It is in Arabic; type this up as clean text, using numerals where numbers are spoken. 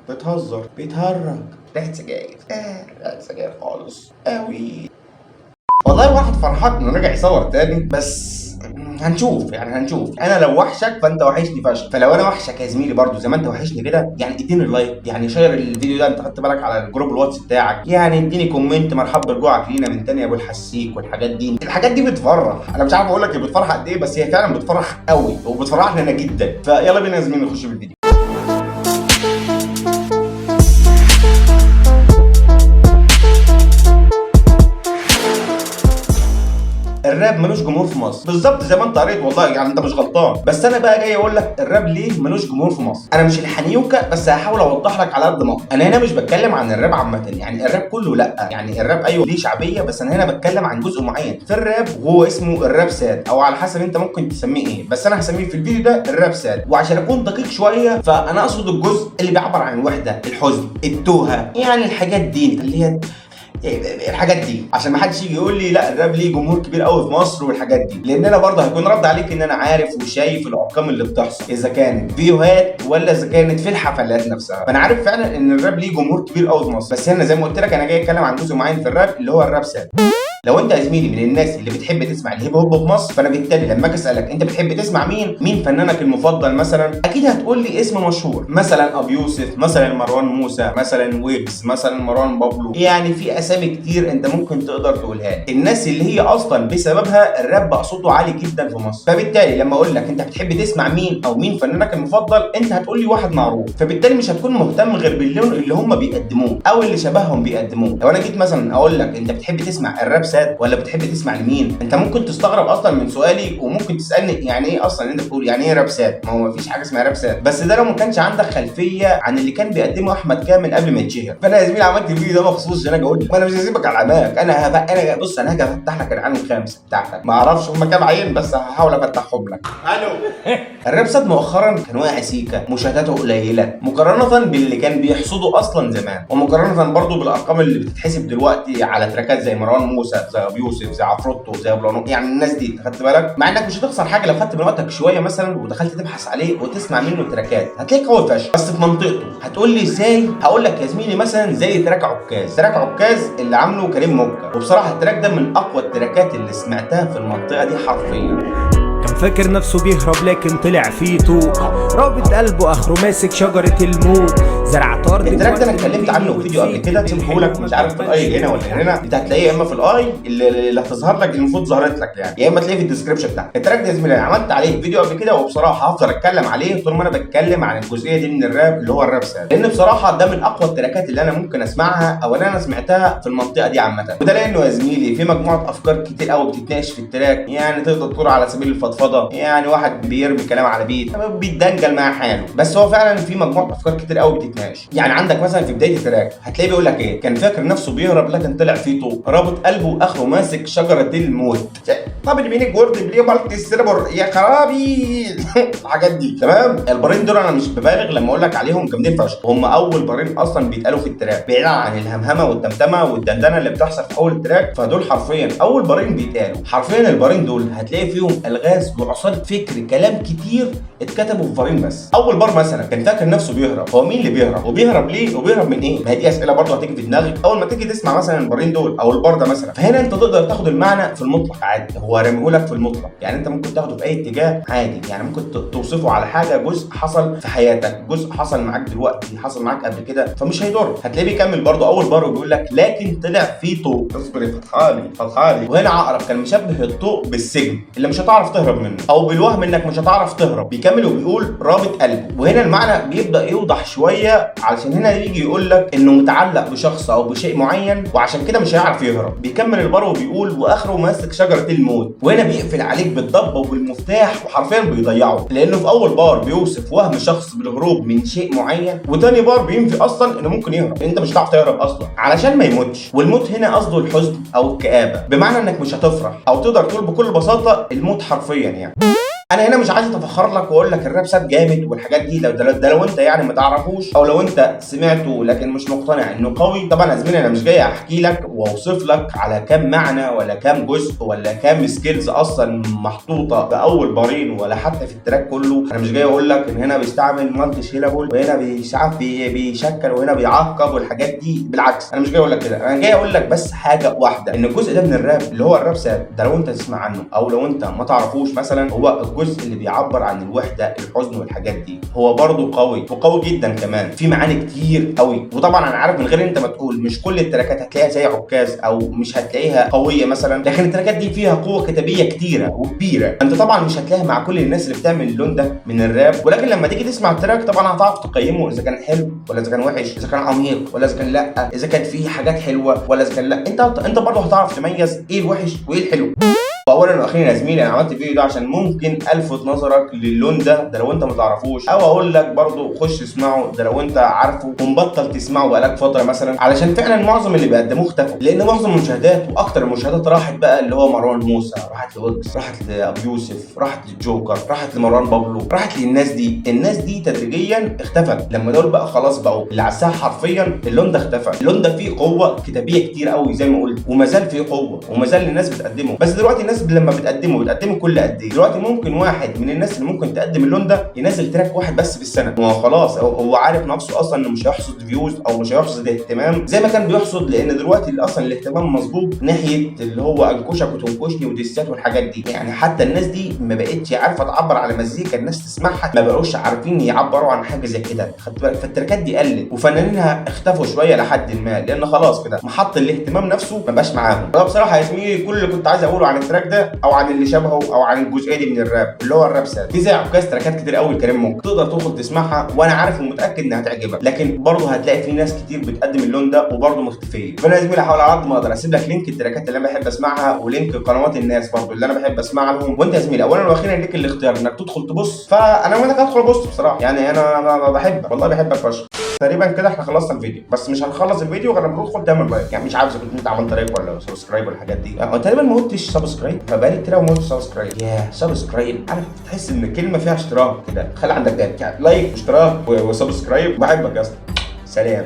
بتهزر بيتهرج ريحة سجاير ريحة سجاير خالص قوي. والله الواحد فرحان انه رجع يصور تاني، بس هنشوف هنشوف. انا لو وحشك فانت وحشني فشخ، فلو انا وحشك يا زميلي برضو زي ما انت وحشني كده، يعني اديني اللايك، يعني شير الفيديو ده، انت خدت بالك على الجروب الواتس بتاعك، يعني اديني كومنت مرحب برجوعك لينا من تاني يا ابو الحسيك. والحاجات دي بتفرح. انا مش عارف اقول لك هي بتفرح قد ايه، بس هي فعلا بتفرح قوي وبتفرحني انا جدا. فيلا بينا يا زميلي نخش في الفيديو. الراب ملوش جمهور في مصر، بالظبط زي ما انت قريت. والله يعني انت مش غلطان، بس انا بقى جاي اقول لك الراب ليه ملوش جمهور في مصر. انا مش الحنيوكه، بس هحاول اوضح لك على قد ما اقدر. انا هنا مش بتكلم عن الراب عامه، يعني الراب كله لا، يعني الراب ايوه ليه شعبيه، بس انا هنا بتكلم عن جزء معين في الراب وهو اسمه الراب ساد، او على حسب انت ممكن تسميه ايه، بس انا هسميه في الفيديو ده الراب ساد. وعشان اكون دقيق شويه فانا اقصد الجزء اللي بيعبر عن الوحده، الحزن، التوهه، يعني الحاجات دي اللي هي الحاجات دي، عشان ما حدش يجي يقول لي لا الراب ليه جمهور كبير قوي في مصر والحاجات دي، لان انا برضه هيكون رد عليك ان انا عارف وشايف الارقام اللي بتحصل، اذا كانت فيديوهات ولا اذا كانت في الحفلات نفسها. فانا عارف فعلا ان الراب ليه جمهور كبير قوي في مصر، بس هنا زي ما قلت لك انا جاي اتكلم عن جزء معين في الراب اللي هو الراب ساد. لو انت يا زميلي من الناس اللي بتحب تسمع الهيب هوب في مصر، فانا بالتالي لما اجي اسالك انت بتحب تسمع مين فنانك المفضل مثلا، اكيد هتقول لي اسم مشهور، مثلا ابو يوسف، مثلا مروان موسى، مثلا ويجز، مثلا مروان بابلو، يعني في اسامي كتير انت ممكن تقدر تقولها لي. الناس اللي هي اصلا بسببها الراب بقى صوته عالي جدا في مصر، فبالتالي لما اقول لك انت بتحب تسمع مين او مين فنانك المفضل، انت هتقول لي واحد معروف، فبالتالي مش هتكون مهتم غير باللون اللي هم بيقدموه او اللي شبههم بيقدموه. لو انا جيت مثلا اقول لك انت بتحب تسمع الراب ساد ولا بتحب تسمع لمين، انت ممكن تستغرب اصلا من سؤالي، وممكن تسالني يعني ايه اصلا انت بتقول يعني ايه راب ساد. ما هو مفيش حاجه اسمها راب ساد، بس ده لو ما كانش عندك خلفيه عن اللي كان بيقدمه احمد كامل قبل ما يتشهر. فانا يا زميلي عملت الفيديو ده مخصوص عشان اجي اقول لك، ما انا مش هسيبك على عماك. انا بص، انا هاجي افتح لك العام الخامس بتاعتك، ما اعرفش هم كام عين بس هحاول افتحهم لك. الو. الراب ساد مؤخرا كان واقع سيكا، مشاهداته قليله مقارنه باللي كان بيحصده اصلا زمان، ومقارنه برضه بالارقام اللي بتتحسب دلوقتي على تراكات زي مروان موسى، زي ابو يوسف، زي عفروتو، زي ابو، يعني الناس دي خدت بالك. مع انك مش هتخسر حاجه لو خدت من وقتك شويه مثلا ودخلت تبحث عليه وتسمع منه تراكات، هتلاقيه قوي فشخ بس في منطقته. هتقول لي ازاي؟ هقول لك يا زميلي مثلا زي تراك عكاز اللي عامله كريم موكا، وبصراحه التراك ده من اقوى التراكات اللي سمعتها في المنطقه دي حرفيا. كان فاكر نفسه بيهرب لكن طلع فيه طوق، رابط قلبه اخره ماسك شجرة الموت، زرع طرد. التراك ده انا اتكلمت عنه في فيديو قبل كده، سيبهولك مش عارف في الاي هنا ولا هنا، انت هتلاقيه يا اما في الاي اللي هتظهر لك، المفروض ظهرت لك يعني، يا اما تلاقيه في الديسكربشن بتاعك. التراك ده يا زميلي عملت عليه فيديو قبل كده، وبصراحه هفضل اتكلم عليه طول ما انا بتكلم عن الجزئيه دي من الراب اللي هو الراب ساد، لان بصراحه ده من اقوى التراكات اللي انا ممكن اسمعها او اللي انا سمعتها في المنطقه دي عامه. وده لانه يا زميلي في مجموعه افكار كتير قوي بتتناقش في التراك، يعني تقدر تقول على سبيل الفضفضه، يعني واحد بيرمي كلام على بيت بيتدنجل مع حاله، بس هو فعلا في مجموعه افكار كتير قوي بتتناقش. يعني عندك مثلا في بدايه التراك هتلاقيه بيقول لك ايه، كان فاكر نفسه بيهرب لكن طلع فيه طوق، رابط قلبه اخره ماسك شجره الموت، طب اللي بينك وورد بليه بالك السيربر يا خرابي. الحاجات دي تمام. البارين دول انا مش ببالغ لما اقول لك عليهم جامدين فشخ، هم اول بارين اصلا بيتقالوا في التراك، بعيدا عن الهمهمه والتمتمه والدندنه اللي بتحصل في اول التراك، فدول حرفيا اول بارين بيتقالوا. حرفيا البارين دول هتلاقي فيهم الغاز وعصاره فكر، كلام كتير اتكتبوا في بارين بس. اول بار مثلا كان فاكر نفسه بيهرب، هو مين اللي بيهرب وبيهرب ليه وبيهرب من ايه؟ ما هي دي اسئله برضه هتيجي في دماغك اول ما تيجي تسمع مثلا البارين دول او البار ده مثلا. فهنا انت تقدر تاخد المعنى في المطلق عادي، هو راميهولك في المطلق، يعني انت ممكن تاخده في اي اتجاه عادي، يعني ممكن توصفه على حاجه جزء حصل في حياتك، جزء حصل معاك دلوقتي، حصل معاك قبل كده، فمش هيضر. هتلاقيه بيكمل برضه اول بار وبيقول لك لكن طلع فيه طوق، اصبر فتحالي. وهنا عقرب كان مشبه الطوق بالسجن اللي مش هتعرف تهرب منه، او بالوهم انك مش هتعرف تهرب. بيكمل وبيقول رابط قلبه، وهنا المعنى بيبدا يوضح شويه، علشان هنا يجي يقول لك انه متعلق بشخص او بشيء معين وعشان كده مش هيعرف يهرب. بيكمل البار وبيقول واخره ماسك شجره الموت، وهنا بيقفل عليك بالضبه وبالمفتاح وحرفيا بيضيعه، لانه في اول بار بيوصف وهم شخص بالهروب من شيء معين، وتاني بار بينفي اصلا انه ممكن يهرب، انت مش هتعرف تهرب اصلا علشان ما يموتش. والموت هنا قصده الحزن او الكآبه، بمعنى انك مش هتفرح، او تقدر تقول بكل بساطه الموت حرفيا يعني. انا هنا مش عايز اتفخر لك واقول لك الراب ساب جامد والحاجات دي، لو انت يعني ما تعرفوش، او لو انت سمعته لكن مش مقتنع انه قوي. طبعا يا زميلي انا مش جاي احكي لك واوصف لك على كام معنى ولا كام جزء ولا كام سكيلز اصلا محطوطه في اول بارين ولا حتى في التراك كله. انا مش جاي اقول لك ان هنا بيستعمل مالتي شيلابل وهنا بيشكل وهنا بيعقب والحاجات دي، بالعكس انا مش جاي اقول لك كده. انا جاي اقول لك بس حاجه واحده، ان الجزء ده من الراب اللي هو الراب ساب ده، لو انت تسمع عنه او لو انت ما تعرفوش مثلا، هو الجزء اللي بيعبر عن الوحده الحزن والحاجات دي، هو برضه قوي وقوي جدا كمان، في معاني كتير قوي. وطبعا انا عارف من غير انت ما تقول مش كل التراكات هتلاقيها زي عكاز او مش هتلاقيها قويه مثلا، لكن التراكات دي فيها قوه كتابيه كتيره وكبيره. انت طبعا مش هتلاقيها مع كل الناس اللي بتعمل اللون ده من الراب، ولكن لما تيجي تسمع التراك طبعا هتعرف تقيمه اذا كان حلو ولا اذا كان وحش، اذا كان عميق ولا اذا كان لا، اذا كان فيه حاجات حلوه ولا اذا كان لا. انت برضه هتعرف تميز ايه الوحش وايه الحلو. واولا واخيرا يا زميلي، انا عملت الفيديو ده عشان ممكن الفت نظرك للون ده لو انت ما تعرفوش، او اقول لك برضو خش اسمعه ده لو انت عارفه ومبطل تسمعه بقالك فتره مثلا، علشان فعلا معظم اللي بيقدموه اختفوا، لان معظم المشاهدات واكتر المشاهدات راحت بقى اللي هو مروان موسى، راحت لويجز، راحت لابو يوسف، راحت للجوكر، راحت لمروان بابلو، راحت للناس دي. الناس دي تدريجيا اختفت لما دول بقى خلاص بقوا اللي على الساحه حرفيا. اللون ده اختفى. اللون ده فيه قوه كتابيه كتير قوي زي ما قلت، وما زال فيه قوه وما زال الناس بتقدمه. بس دلوقتي الناس لما بتقدمه كل قد ايه؟ دلوقتي ممكن واحد من الناس اللي ممكن تقدم اللون ده ينزل تراك واحد بس في السنه، هو خلاص هو عارف نفسه اصلا انه مش هيحصد فيوز او مش هيحصد اهتمام زي ما كان بيحصد، لان دلوقتي اللي اصلا الاهتمام مظبوط ناحيه اللي هو انكشك وتنكشني وديسات والحاجات دي. يعني حتى الناس دي ما بقتش عارفه تعبر على مزيكا الناس تسمعها، ما بقوش عارفين يعبروا عن حاجه زي كده، خدت بالك؟ فالتراكات دي قلت وفنانينها اختفوا شويه لحد ما، لان خلاص كده محط الاهتمام نفسه ما بقاش معاهم. ده بصراحه يا زميلي كل اللي كنت عايز اقوله عن التراك ده او عن اللي شبهه او عن الجزئيه دي من الراب اللي هو الراب ساب. في زي عكاز تراكات كتير قوي الكريم ممكن تقدر تدخل تسمعها، وانا عارف ومتاكد انها هتعجبك، لكن برضه هتلاقي في ناس كتير بتقدم اللون ده وبرضه مختفيه. فانا يا زميلي هحاول على قد ما اقدر اسيب لك لينك التراكات اللي انا بحب اسمعها ولينك قنوات الناس برضه اللي انا بحب اسمع لهم. وانت يا زميلي اولا واخيرا ليك الاختيار انك تدخل تبص، فانا وانك هدخل ابص بصراحه، يعني انا بحبك والله، بحبك فشخ. تقريبا كده احنا خلصنا الفيديو، بس مش هنخلص الفيديو غير لما تدخل تعمل لايك. يعني مش عارف اذا كنت انت عملت لايك ولا سبسكرايب والحاجات دي. يعني تقريبا ما قلتش سبسكرايب، فبقالي كتير ما قلتش سبسكرايب. يا سبسكرايب، عارف تحس ان الكلمه فيها اشتراك كده، خلي عندك ده يعني لايك واشتراك وسبسكرايب. بحبك يا اسطى، سلام.